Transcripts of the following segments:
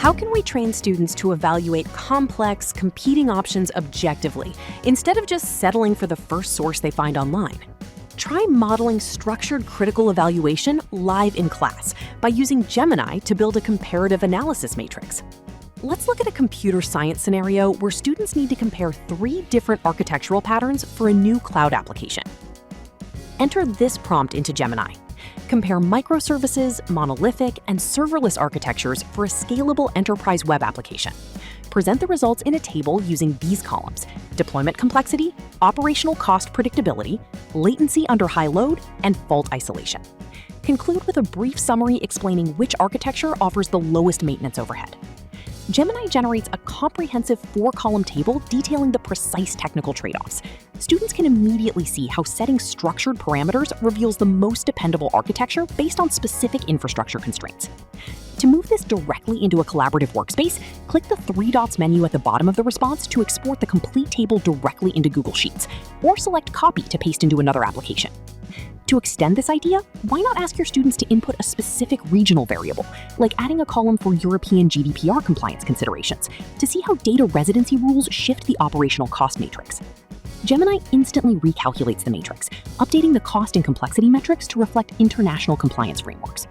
How can we train students to evaluate complex, competing options objectively, instead of just settling for the first source they find online? Try modeling structured critical evaluation live in class by using Gemini to build a comparative analysis matrix. Let's look at a computer science scenario where students need to compare 3 different architectural patterns for a new cloud application. Enter this prompt into Gemini. Compare microservices, monolithic, and serverless architectures for a scalable enterprise web application. Present the results in a table using these columns: deployment complexity, operational cost predictability, latency under high load, and fault isolation. Conclude with a brief summary explaining which architecture offers the lowest maintenance overhead. Gemini generates a comprehensive 4-column table detailing the precise technical trade-offs. Students can immediately see how setting structured parameters reveals the most dependable architecture based on specific infrastructure constraints. To move this directly into a collaborative workspace, click the 3 dots menu at the bottom of the response to export the complete table directly into Google Sheets, or select Copy to paste into another application. To extend this idea, why not ask your students to input a specific regional variable, like adding a column for European GDPR compliance considerations, to see how data residency rules shift the operational cost matrix. Gemini instantly recalculates the matrix, updating the cost and complexity metrics to reflect international compliance frameworks.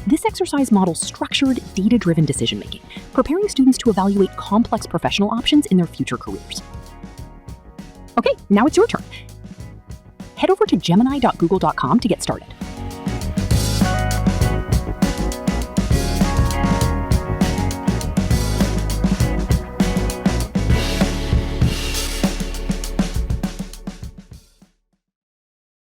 This exercise models structured, data-driven decision-making, preparing students to evaluate complex professional options in their future careers. Okay, now it's your turn. Head over to gemini.google.com to get started.